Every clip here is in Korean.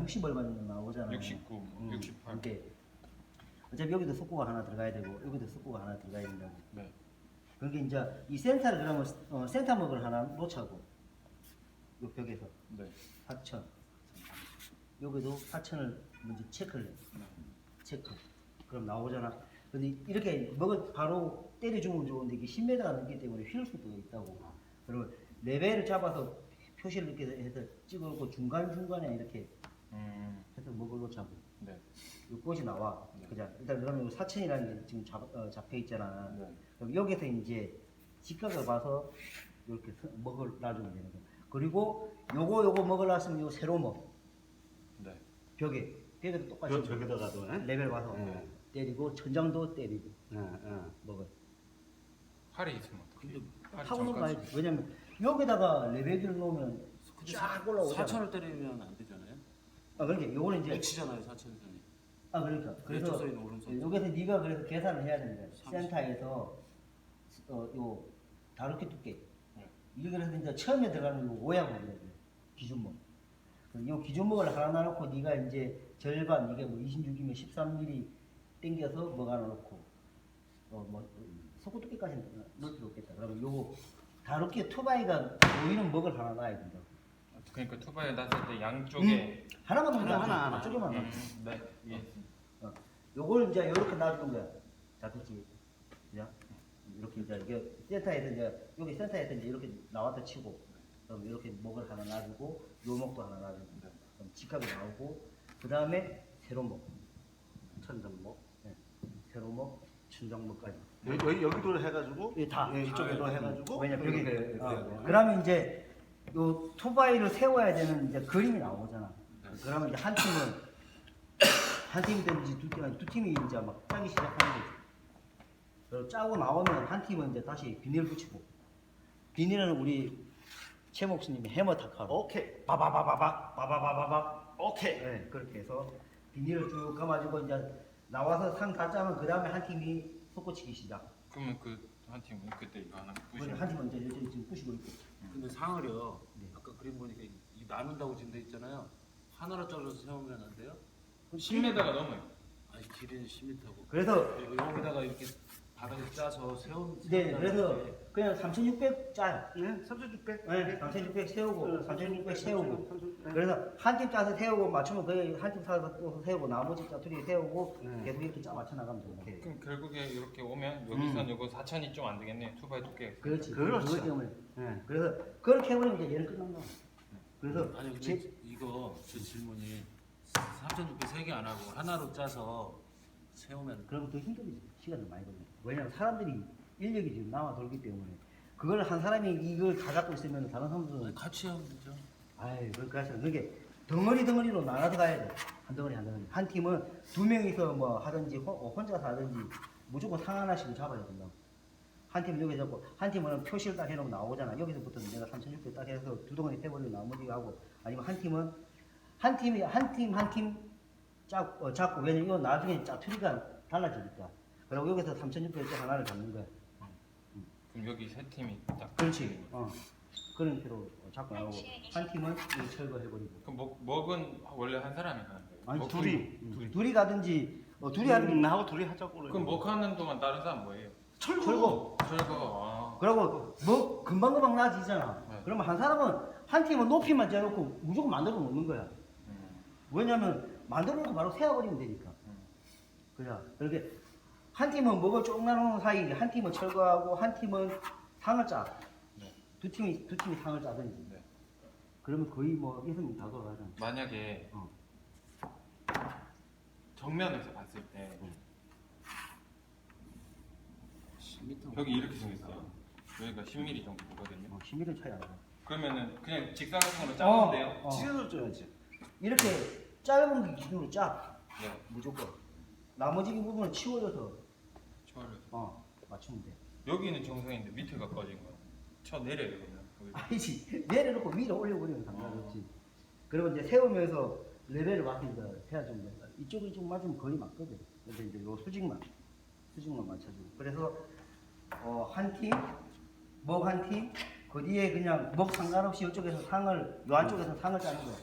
60 얼마 정도 나오잖아요. 69, 68. 이렇게 어차피 여기도 속구가 하나 들어가야 되고 여기도 속구가 하나 들어가야 된다고. 네. 그러니까 이제 이 센터를 그러면 센터 먹을 하나 놓자고 요 벽에서 네. 4천 여기도 4천을 먼저 체크를 해. 네. 체크. 그럼 나오잖아. 근데 이렇게 먹을 바로 때려주면 좋은데 이게 10m가 넘기 때문에 휠 수도 있다고. 그러면 레벨을 잡아서 표시를 이렇게 해서 찍어놓고 중간중간에 이렇게 해서 먹을 놓자고. 네. 요 꽃이 나와. 네. 그죠? 일단 그러면 4천이라는 게 지금 잡혀 있잖아. 네. 그럼 여기서 이제 직각을 봐서 이렇게 먹을 놔주면 되는 거야. 그리고 요거 먹을 놨으면 요 세로 먹. 네. 벽에도 똑같이 벽에다가도 레벨 봐서 때리고 천장도 때리고 먹을. 팔이 있으면 어떻게? 하고 놓아야지. 왜냐면 여기다가 레벨을 놓으면 쫙 올라오잖아. 4천을 때리면 안 되잖아요. 아 그러니까 요거는 이제 X잖아요 4천선이. 아 그러니까 그래서 왼쪽 사이는 오른쪽. 여기서 네가 그래서 계산을 해야 되는 거야. 30. 센터에서 요 다루키 두께. 네. 이게 그래서 이제 처음에 들어가는 요 오양목이라고 해요. 기준목. 요 기준목을 하나 놓고 네가 이제 절반 이게 뭐 26이면 13mm 땡겨서 뭐가 놓고 뭐 속구 두께까지는 넣을 필요 없겠다. 그러면 요거 다루키 투바이가 보이는 먹을 하나 놔야 된다. 그러니까 투바에 놨을 때 양쪽에 하나만 놓으면 하나. 쪼개만 놔. 네. 예. 요걸 이제 이렇게 놔주는 거야. 자, 그렇지. 그냥 이렇게 이제 이게 센터에서 이제 여기 센터에서 이제 이렇게 나왔다 치고, 그럼 이렇게 목을 하나 놔주고, 요 목도 하나 놔주고, 그럼 직각이 나오고, 그 다음에 세로 목, 천정목, 세로 목, 천정목까지. 여기도 해가지고 다 이쪽에도 해가지고 왜냐 벽에. 이렇게 그러면 이제 요 투바이를 세워야 되는 이제 그림이 나오잖아. 그러면 이제 한 팀이든지 두 팀이 이제 막 짜기 시작하는 거지. 그리고 짜고 나오면 한 팀은 이제 다시 비닐 붙이고, 비닐은 우리 최 목수님이 해머 탁하로 오케이. 바바바바박 오케이. 네, 그렇게 해서 비닐을 쭉 감아주고 이제 나와서 상 다 짜면 그 다음에 한 팀이 솟구치기 시작. 그러면 그 한 팀은 그때 이거 하나 부시면 한 팀은 이제 지금 부시고 있고. 근데 상을요. 네. 아까 그림 보니까 이 나눈다고 지금 돼 있잖아요. 하나로 잘라서 세우면 안 돼요? 10m가 넘어요. 아니 길이는 10m고. 그래서 여기다가 이렇게 바닥에 짜서 세우면. 네, 그래서 그냥 3,600 짜요. 네, 3,600. 네, 3,600 세우고, 3,600 세우고. 3,600. 그래서 한 팀 짜서 세우고 맞추면 거의 한 팀 짜서 또 세우고 나머지 짜투리 세우고 네. 계속 이렇게 짜 맞춰 나가면 돼요. 그럼 결국에 이렇게 오면 여기선 요거 4천이 좀 안 되겠네요. 투바이 두께. 그렇지. 그렇죠. 그것 때문에. 네. 그래서 그렇게 해버리면 이제 얘는 끝난 거야. 그래서 아니 근데 제, 이거 제 질문이 3,600 세 개 안 하고 하나로 짜서 세우면 그러면 더 힘들지. 시간을 많이 걸려. 왜냐면 사람들이 인력이 지금 나와 돌기 때문에 그걸 한 사람이 이걸 다 갖고 있으면 다른 사람들은 같이 하면 되죠. 아이 그렇게 하시는 그게 덩어리로 나눠서 가야 돼. 한 덩어리 한 덩어리. 한 팀은 두 명이서 뭐 하든지 혼자서 하든지 무조건 상 하나씩은 잡아야 된다고. 한 팀은 여기 잡고 한 팀은 표시를 딱 해놓으면 나오잖아. 여기서부터 내가 3,600 딱 해서 두 덩어리 해버리고 나머지 하고 아니면 한 팀은 한 팀 잡고 왜냐면 이건 나중에 짜투리가 달라지니까. 그리고 여기서 3,600개 하나를 잡는 거야. 그럼 여기 세 팀이 딱. 그렇지. 그런 표로 잡고 나오고 한 팀은 이거 철거해버리고. 그럼 먹은 원래 한 사람이 하는 거예요? 아니 먹- 둘이 가든지 둘이 하든지 나하고 둘이 하자고 그래. 그럼 먹하는 동안 다른 사람 뭐예요? 철거. 철거. 그리고 뭐 금방금방 나아지잖아. 네. 그러면 한 사람은 한 팀은 높이만 재놓고 무조건 만들어 놓는 거야. 왜냐면 만들어 놓고 바로 세워버리면 되니까. 그죠? 그렇게 한 팀은 먹을 쭉 나누는 사이에 한 팀은 철거하고 한 팀은 상을 짜. 네. 두 팀이 상을 짜든지. 네. 그러면 거의 뭐 있으면 다 돌아가잖아. 만약에 어. 정면에서 봤을 때 10m. 벽이 이렇게 생겼어요. 여기가 10mm 정도 되거든요. 10mm 차이 안 나. 그러면은 그냥 직사각형으로 짜면 돼요. 찢어서 줘야지. 이렇게 짧은 그 기준으로 짜. 네. 무조건. 나머지 부분은 치워져서 좋아요. 맞추면 돼. 여기는 정상인데 밑에가 꺼진 거. 쳐 내려요 그러면. 거기. 아니지. 내려놓고 위로 올려버리면 상관없지. 그리고 이제 세우면서 레벨을 맞춰서 해야 좀 이쪽이 좀 맞으면 거의 맞거든. 근데 이제 요 수직만 맞춰주고. 그래서 한 팀, 먹 한 팀, 그 뒤에 그냥 먹 상관없이 이쪽에서 상을 요 안쪽에서 상을 짜는 거야.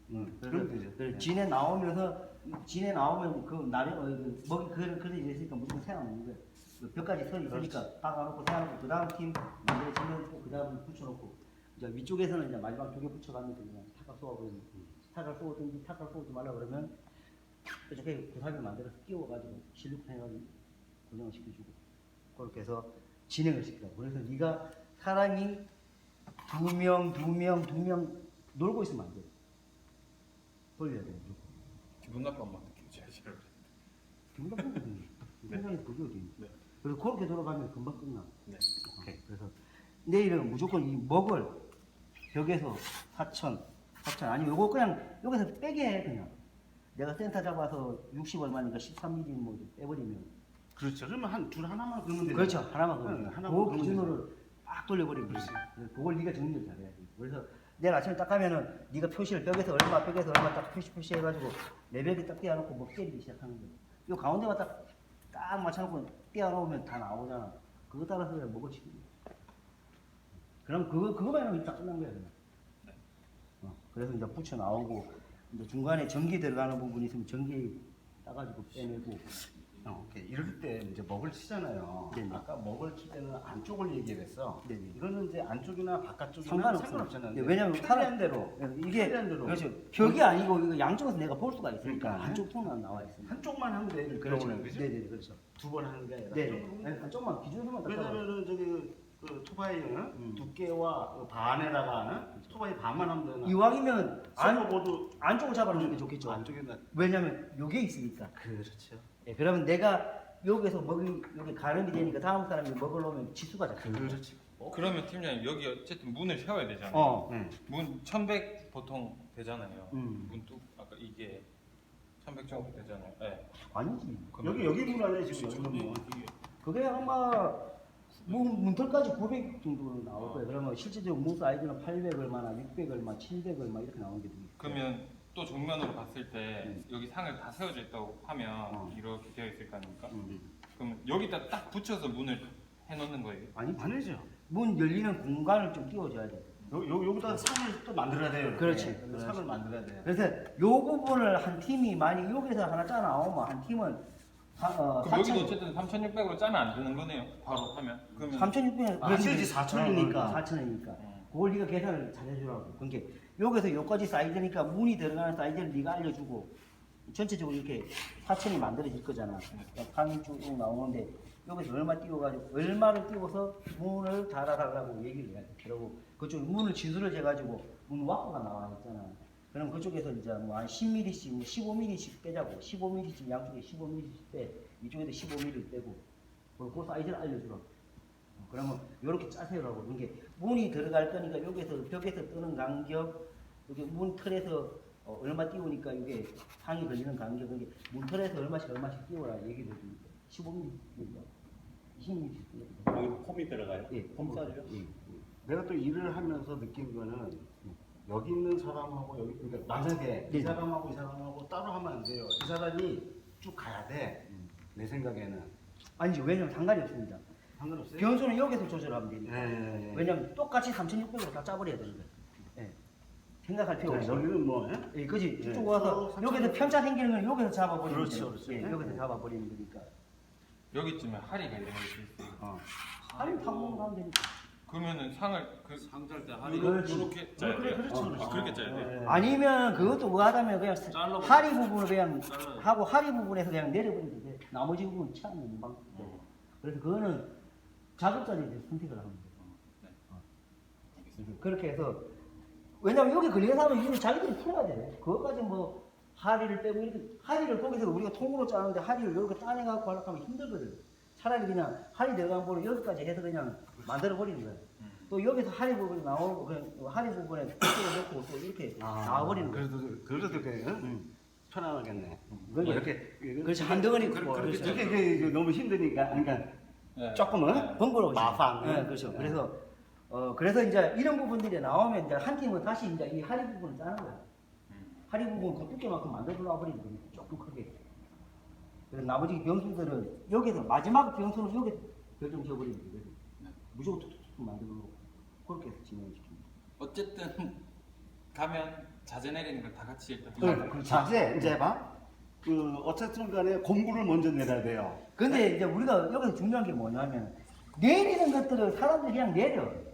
그러면 되죠. 그래서 진에 나오면서 진에 나오면 그 나름 먹이 그래 있으니까 무조건 세워 먹는 거예요. 그 벽까지 서 있으니까 박아놓고 세워놓고 그 다음 팀 만들어지면 그 다음 붙여놓고 이제 위쪽에서는 이제 마지막 두 개 붙여가면서 그냥 탁탁 쏘아버리는 탁탁 쏘든지 탁탁 쏘지 말라 그러면 이렇게 구사를 만들어서 끼워가지고 실룩해가지고 고정을 시켜주고 그렇게 해서 진행을 시키라고. 그래서 네가 사람이 두 명 놀고 있으면 안 돼. 돌려야 돼. 기분 나쁜 막 느껴져야지. 기분 나쁘거든요. 세상에서 그게 어디 있니? 네. 그래서 그렇게 돌아가면 금방 끝나. 네. 오케이. 그래서 내일은 무조건 이 먹을 벽에서 4천 아니면 요거 그냥 여기서 빼게 해 그냥. 내가 센터 잡아서 60 얼마니까 13mm 뭐 빼버리면. 그렇죠. 그러면 한 줄 하나만 그러면 되죠. 그렇죠. 하나만 그러면. 하나만 그거 그러면 기준으로 딱 돌려버리면 되지. 그걸 네가 정리를 잘해야지. 그래서 내일 아침에 딱 가면은 네가 표시를 벽에서 얼마 딱 표시해가지고 내 벽에 딱 떼어놓고 뭐 때리기 시작하는 거야. 요 가운데만 딱 맞춰놓고 떼어놓으면 다 나오잖아. 그거 따라서 그냥 먹을 치기. 그럼 그거만 하면 딱 끝난 거야 그냥. 그래서 이제 붙여 나오고 이제 중간에 전기 들어가는 부분이 있으면 전기 따가지고 빼내고. 오케이. 이럴 때 이제 먹을 치잖아요. 네네. 아까 먹을 칠 때는 안쪽을 얘기했어. 네네. 이거는 이제 안쪽이나 바깥쪽이나 상관없어요. 상관없잖아요. 네, 왜냐면 편리한 대로. 이게 편리한 대로. 그렇죠. 벽이 아니고 이거 양쪽에서 내가 볼 수가 있으니까 그러니까. 한쪽 통만 나와 있습니다. 한쪽만 하면 돼. 그렇죠. 그러면 그죠? 네네 그렇죠. 두 번 하는 게 아니라. 네. 한쪽만 기준으로만 딱 잡아. 왜냐면은 저기 그 토바이는 두께와 그 반에다가 토바이 반만 하면 되나? 이왕이면 서버보드 안쪽을 잡아놓는 게 좋겠죠. 안쪽에다. 왜냐면 요게 있으니까. 그렇죠. 예, 그러면 내가 여기서 여기 가름이 되니까 다음 사람이 먹으려면 지수가 잡히는 거죠. 그렇지. 그러면 팀장님 여기 어쨌든 문을 세워야 되잖아요. 네. 문 1100 보통 되잖아요. 음. 문 뚝 아까 이게 1100 정도 되잖아요. 네. 아니지. 여기 문 안에 지금 여기 문. 그게 아마 문털까지 900 정도 나올 거예요. 그러면 실제적으로 문 사이즈는 800 얼마나, 600 얼마, 700 얼마 이렇게 나오는 게 되겠죠. 그러면 또 정면으로 봤을 때 여기 상을 다 세워져 있다고 하면 이렇게 되어 있을 거 아닙니까? 그럼 여기다 딱 붙여서 문을 해놓는 거예요. 아니죠. 문 열리는 공간을 좀 띄워줘야 돼. 여기다 상을 또 만들어야 돼요. 이렇게. 그렇지. 상을 만들어야 돼요. 그래서 요 부분을 한 팀이 만약 여기서 하나 짜 나오면 한 팀은 그럼 여기도 어쨌든 3600으로 짜면 안 되는 거네요. 바로 하면. 그러면 3,600원 안 되지, 4,000이니까. 4,000원이니까. 그걸 네가 계산을 잘 해주라고. 그러니까 여기서 여기까지 사이즈니까 문이 들어가는 사이즈를 네가 알려주고 전체적으로 이렇게 4,000이 만들어질 거잖아. 판이 쭉 나오는데 여기서 얼마 띄워가지고 얼마를 띄워서 문을 달아달라고 얘기를 해야 돼. 그리고 그쪽 문을 지수를 재가지고 문 와꾸가 나와 있잖아. 그럼 그쪽에서 이제 뭐 한 10mm씩, 뭐 15mm씩 빼자고. 15mm씩 양쪽에 15mm씩 빼. 이쪽에도 15mm 빼고. 그리고 그 사이즈를 알려주라고. 그러면 이렇게 짜세요라고. 이게 문이 들어갈 거니까 여기서 벽에서 뜨는 간격, 여기 문 틀에서 얼마 띄우니까 이게 상이 걸리는 간격, 이게 문 틀에서 얼마씩 띄워라 얘기를 해줍니다. 15mm, 20mm 띄워라. 여기 폼이 들어가요? 예, 폼 싸죠? 예. 내가 또 일을 하면서 느낀 거는 여기 있는 사람하고 여기 그러니까 만약에 네. 이 사람하고 따로 하면 안 돼요. 이 사람이 쭉 가야 돼. 내 생각에는 아니지, 왜냐면 상관이 없습니다. 상관없어요. 변수는 여기서 조절하면 되니까. 예. 왜냐면 똑같이 3,600으로 다 짜버려야 되는 거예요. 예. 생각할 필요 없어. 여기는 뭐? 예, 그지? 네. 이쪽 와서 여기서 편차 생기는 건 여기서 잡아버리면 그렇죠, 돼요. 그렇죠. 예, 네. 여기서 잡아버리면 되니까. 여기쯤에 할이가 이런 게 있어요. 아니, 타고 가면 되니까. 그러면은 상을 상잘 때 할이 그렇지. 이렇게 짜야 돼요. 그렇게 짜야 돼요. 아니면 그것도 뭐 하다면 그냥 잘라버려. 하리 부분을 그냥 잘라요. 하고 하리 부분에서 그냥 내려버리면 돼. 나머지 부분 치우는 방법. 그래서 그거는 작업자들이 이제 선택을 하면 돼. 그렇게 해서 왜냐면 여기 걸리는 사람은 이거 자기들이 풀어야 돼. 그것까지 뭐 하리를 빼고 이렇게 하리를 거기서 우리가 통으로 짜는데 하리를 이렇게 따내갖고 하려고 하면 힘들거든. 차라리 그냥 하리 들어간 거를 여기까지 해서 그냥 만들어 버리는 거야. 또 여기서 하리 부분이 나오고 그냥 하리 부분에 뜯어 놓고 또 이렇게 나와버리는 거야. 그래도 편안하겠네. 그게- 뭐 이렇게 그렇지 한 덩어리 그렇게 그렇죠. 이게 너무 힘드니까 그러니까 네. 조금은 번거로워. 마방. 네, 그렇죠. 그래서 이제 이런 부분들이 나오면 이제 한 팀은 다시 이제 이 하리 부분을 짜는 거야. 하리 부분 그 두께만큼 만들어 놔버리는 거야. 조금 크게. 그래서 나머지 병수들은 여기서 마지막 병수는 여기 결정 지어버리면 되거든. 무조건 툭툭툭 만들어 놓고 그렇게 해서 진행을 시킵니다. 어쨌든 가면 자재 내리는 걸 다 같이 일단 자재 이제 봐. 그 어쨌든 간에 공부를 먼저 내려야 돼요. 근데 이제 우리가 여기서 중요한 게 뭐냐면 내리는 것들을 사람들이 그냥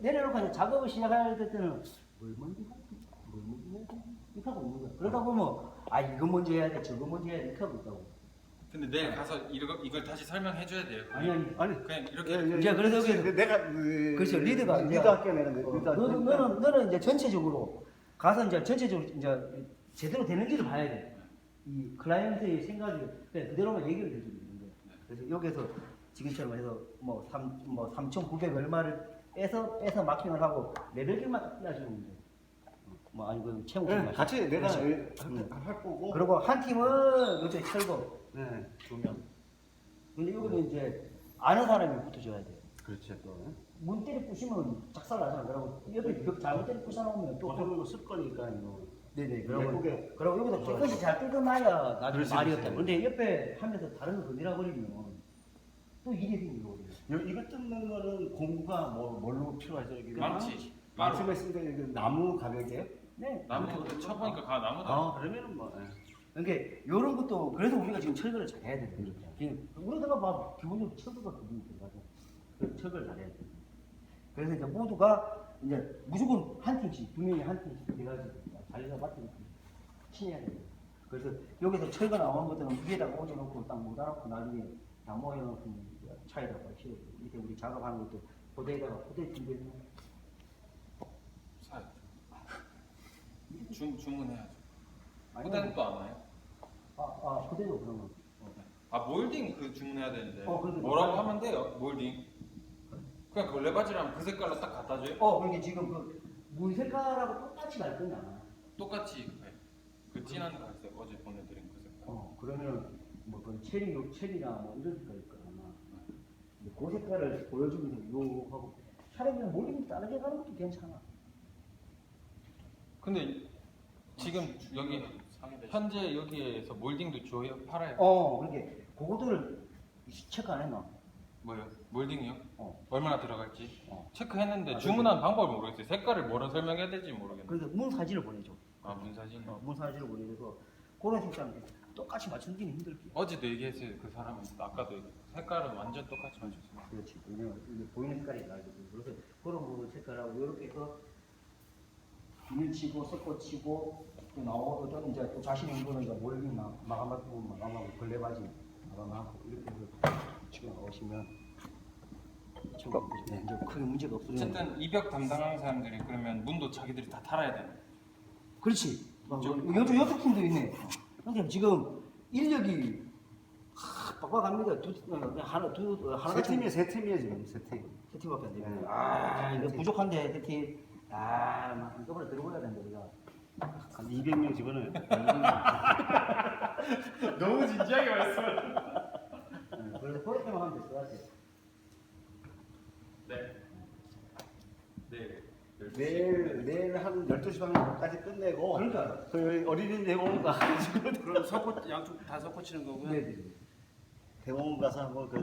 내려놓고 이제 작업을 시작할 때는 뭘 먼저 해야 돼? 뭘 먼저 해야 돼? 이렇게 하고 있는 거야. 그러다 보면 아 이거 먼저 해야 돼, 저거 먼저 해야 돼 이렇게 하고 있다고. 근데 내일 가서 이걸 다시 설명해 줘야 돼요. 아니 그냥 이렇게 이제 그래서 여기서 내가 그렇죠, 리더가 이제 리더 할게 내가 리더. 너는 이제 전체적으로 가서 이제 전체적으로 이제 제대로 되는지를 봐야 돼. 이 클라이언트의 생각이 그냥 그대로만 얘기를 해주는 거예요. 그래서 여기서 지금처럼 해서 뭐 3,900 얼마를 빼서 마킹을 하고 레벨들만 떼어주는 거예요. 뭐 아니고 채무만 같이 내가 그렇죠. 할 거고. 그리고 한 팀은 요새 철거. 네. 2명. 근데 여기는 이제 아는 사람이 붙어줘야 돼. 그렇지 또. 문 때려 부시면 작살 나잖아. 그러고 옆에 벽 잘못 때려 부셔놓으면 또 어쩌면 이거 쓸 거니까 이거. 네네. 예쁘게. 그리고 여기서 깨끗이 잘 뜯어놔야 나중에 그렇지, 말이 그렇지. 없다. 근데 옆에 하면서 다른 거 건드려버리면 또 일이 생기는 거거든요. 이거 뜯는 거는 공구가 뭘로 필요하죠? 이게 망치. 망치가 있으니까 이게 나무 가격에. 네. 나무도 쳐보니까 나무다. 아 그러면은 뭐. 그러니까 이런 것도 그래서 우리가 지금 철거를 잘해야 되는 거죠. 지금 우리가 막 기본적으로 철거가 그분이 들어가죠. 그래서 철거를 잘해야 돼. 그래서 이제 모두가 이제 무조건 한 팀씩 2명이 한 팀씩 해가지고 자기가 맡은 친해야 돼요. 그래서 여기서 철거 나오는 것들은 위에다가 얹어놓고 딱 묻어놓고 나중에 다 모여놓고 차에다가 실어. 이렇게 우리 작업하는 것도 포대에다가 포대 준비해서 사야죠. 주문해야죠. 아니, 후대는 또 안 와요? 포대도 그러면. 아 몰딩 그 주문해야 되는데 그래도 뭐라고 하면 돼요? 몰딩. 그냥 걸레바지랑 그 색깔로 딱 갖다 줘요? 그러니까 지금 그 문 색깔하고 똑같이 갈 거냐? 똑같이 그 진한 갈색 어제 보내드린 그 색깔. 그러면 뭐그 체리나 뭐 이런 색깔일 거야 아마. 근데 그 색깔을 보여주면서 요 하고 차라리 그냥 몰딩 다르게 가는 것도 괜찮아. 근데 지금 여기 현재 여기에서 몰딩도 줘요? 팔아요? 그렇게 그거들을 체크 안 했나? 뭐요? 몰딩이요? 어. 얼마나 들어갈지? 어. 체크했는데 주문한 방법을 모르겠어요. 색깔을 뭐라 설명해야 될지 모르겠네요. 그러니까 문 사진을 보내줘. 문 사진. 문 사진을 보내줘서 그런 색상 똑같이 맞추기는 힘들게. 어제도 얘기했어요. 그 사람은 아까도 색깔은 완전 똑같이 맞췄어요. 그렇지. 왜냐면 이게 보이는 색깔이 나거든. 그래서 그런 부분 체크하고 이렇게 해서 비닐 치고 섞어 치고 또 나오고 또 이제 또 자신 있는 이제 몰딩 마감하고 마감하고 걸레바지 마감하고 이렇게 해서 치고 나오시면 이제 크게 문제가 없어요. 어쨌든 이벽 담당하는 사람들이 그러면 문도 자기들이 다 탈아야 돼요. 그렇지. 여쪽 팀도 있네. 근데 지금 인력이 빡빡합니다. 하나 세 팀이야 지금 세 팀. 세 팀밖에 안 되고. 네. 이거 부족한데 세 팀. 막 이거보다 들어가야 된다 우리가. 한 200명 집어넣어요. 너무 진지하게 말씀. 그래서 그렇게만 하면 될 것 같아. 내일 한 12시 반까지 끝내고 그러니까. 그 어린이 대공원 가가지고 그럼 양쪽 다 섞어 치는 거고요. 네네. 대공원 가서 한번 그